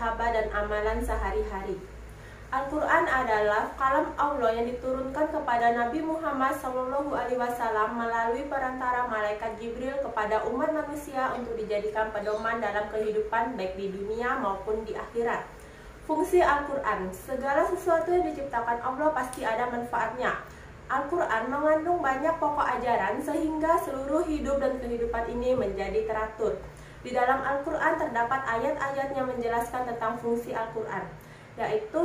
sahabat dan amalan sehari-hari. Al-Quran adalah kalam Allah yang diturunkan kepada Nabi Muhammad SAW melalui perantara malaikat Jibril kepada umat manusia untuk dijadikan pedoman dalam kehidupan baik di dunia maupun di akhirat. Fungsi Al-Quran, segala sesuatu yang diciptakan Allah pasti ada manfaatnya. Al-Quran mengandung banyak pokok ajaran sehingga seluruh hidup dan kehidupan ini menjadi teratur. Di dalam Al-Quran terdapat ayat-ayat yang menjelaskan tentang fungsi Al-Quran, yaitu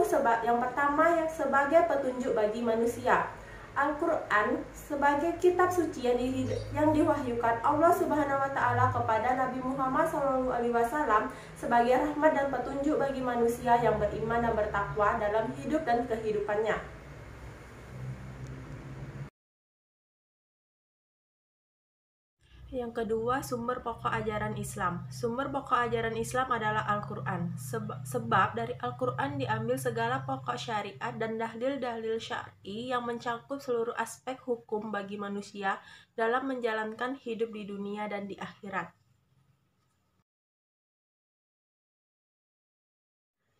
yang pertama yang sebagai petunjuk bagi manusia. Al-Quran sebagai kitab suci yang diwahyukan Allah Subhanahu wa Ta'ala kepada Nabi Muhammad SAW sebagai rahmat dan petunjuk bagi manusia yang beriman dan bertakwa dalam hidup dan kehidupannya. Yang kedua, sumber pokok ajaran Islam. Sumber pokok ajaran Islam adalah Al-Quran. Sebab dari Al-Quran diambil segala pokok syariat dan dalil-dalil syar'i yang mencakup seluruh aspek hukum bagi manusia dalam menjalankan hidup di dunia dan di akhirat.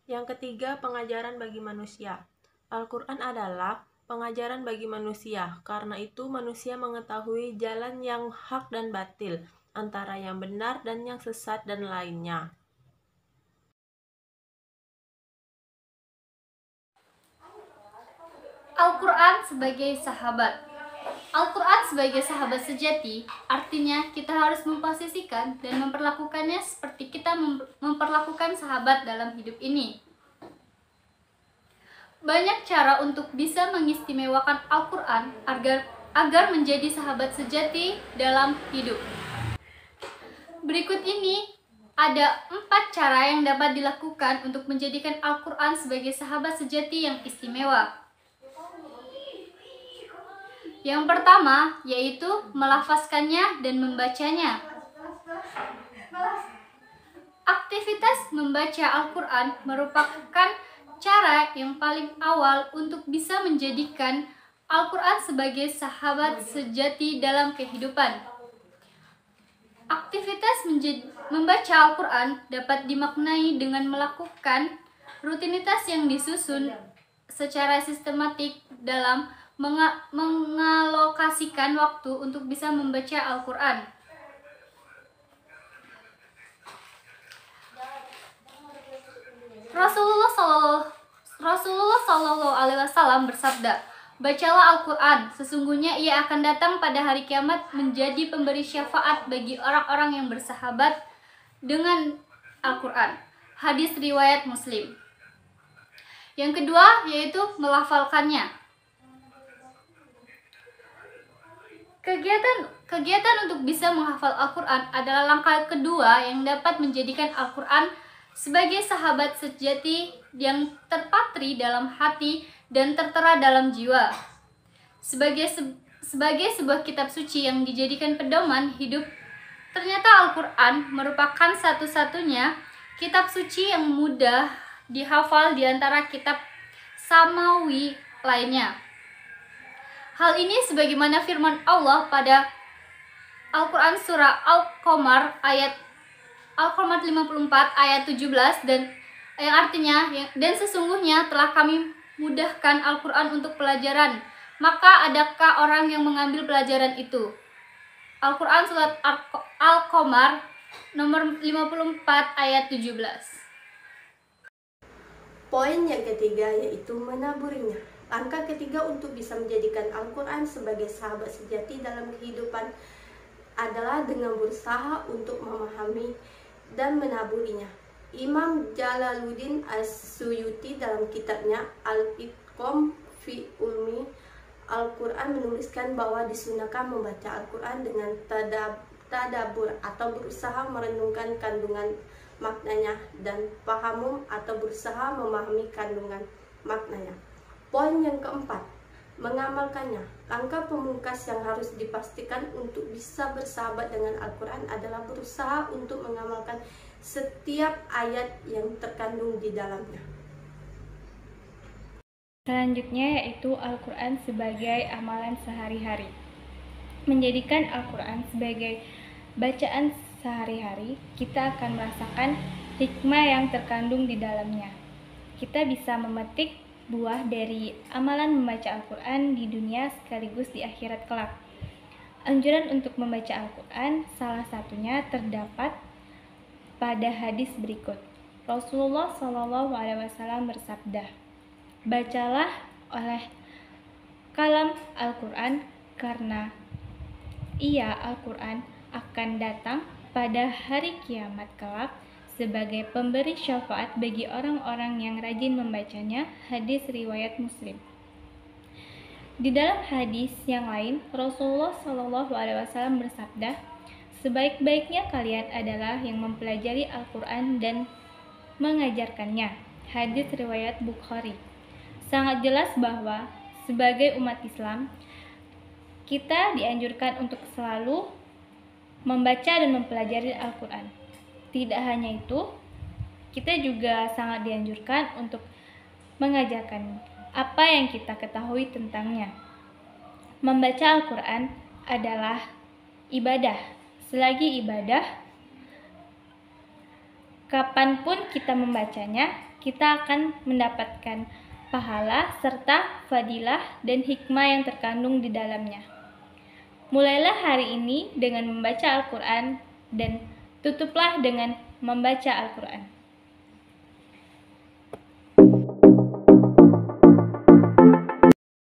Yang ketiga, pengajaran bagi manusia. Al-Quran adalah pengajaran bagi manusia, karena itu manusia mengetahui jalan yang hak dan batil, antara yang benar dan yang sesat dan lainnya. Al-Quran sebagai sahabat. Al-Quran sebagai sahabat sejati, artinya kita harus memposisikan dan memperlakukannya seperti kita memperlakukan sahabat dalam hidup ini. Banyak cara untuk bisa mengistimewakan Al-Quran agar menjadi sahabat sejati dalam hidup. Berikut ini ada 4 cara yang dapat dilakukan untuk menjadikan Al-Quran sebagai sahabat sejati yang istimewa. Yang pertama yaitu melafazkannya dan membacanya. Aktivitas membaca Al-Quran merupakan cara yang paling awal untuk bisa menjadikan Al-Quran sebagai sahabat sejati dalam kehidupan. Aktivitas membaca Al-Quran dapat dimaknai dengan melakukan rutinitas yang disusun secara sistematik dalam mengalokasikan waktu untuk bisa membaca Al-Quran. Rasulullah SAW bersabda, "Bacalah Al-Quran, sesungguhnya ia akan datang pada hari kiamat menjadi pemberi syafaat bagi orang-orang yang bersahabat dengan Al-Quran." Hadis riwayat Muslim. Yang kedua yaitu melafalkannya. Kegiatan untuk bisa menghafal Al-Quran adalah langkah kedua yang dapat menjadikan Al-Quran sebagai sahabat sejati yang terpatri dalam hati dan tertera dalam jiwa. Sebagai sebuah kitab suci yang dijadikan pedoman hidup, ternyata Al-Quran merupakan satu-satunya kitab suci yang mudah dihafal di antara kitab samawi lainnya. Hal ini sebagaimana firman Allah pada Al-Quran surah Al-Qamar 54 ayat 17 dan yang artinya dan sesungguhnya telah kami mudahkan Al-Quran untuk pelajaran, maka adakah orang yang mengambil pelajaran itu? Al-Quran surat Al-Qamar nomor 54 ayat 17. Poin yang ketiga yaitu menaburinya. Langkah ketiga untuk bisa menjadikan Al-Quran sebagai sahabat sejati dalam kehidupan adalah dengan berusaha untuk memahami dan menaburinya. Imam Jalaluddin As-Suyuti dalam kitabnya Al-Itqan fi Ulmi Al-Quran menuliskan bahwa disunahkan membaca Al-Quran dengan tadabur atau berusaha merenungkan kandungan maknanya, dan pahamum atau berusaha memahami kandungan maknanya. Poin yang keempat, mengamalkannya. Langkah pemungkas yang harus dipastikan untuk bisa bersahabat dengan Al-Quran adalah berusaha untuk mengamalkan setiap ayat yang terkandung di dalamnya. Selanjutnya yaitu Al-Quran sebagai amalan sehari-hari. Menjadikan Al-Quran sebagai bacaan sehari-hari, kita akan merasakan hikmah yang terkandung di dalamnya. Kita bisa memetik buah dari amalan membaca Al-Quran di dunia sekaligus di akhirat kelak. Anjuran untuk membaca Al-Quran salah satunya terdapat pada hadis berikut. Rasulullah SAW bersabda, "Bacalah oleh kalam Al-Quran karena ia Al-Quran akan datang pada hari kiamat kelak sebagai pemberi syafaat bagi orang-orang yang rajin membacanya." Hadis riwayat Muslim. Di dalam hadis yang lain, Rasulullah SAW bersabda, "Sebaik-baiknya kalian adalah yang mempelajari Al-Quran dan mengajarkannya." Hadis riwayat Bukhari. Sangat jelas bahwa sebagai umat Islam, kita dianjurkan untuk selalu membaca dan mempelajari Al-Quran. Tidak hanya itu, kita juga sangat dianjurkan untuk mengajarkan apa yang kita ketahui tentangnya. Membaca Al-Quran adalah ibadah. Selagi ibadah, kapanpun kita membacanya, kita akan mendapatkan pahala serta fadilah dan hikmah yang terkandung di dalamnya. Mulailah hari ini dengan membaca Al-Quran dan tutuplah dengan membaca Al-Quran.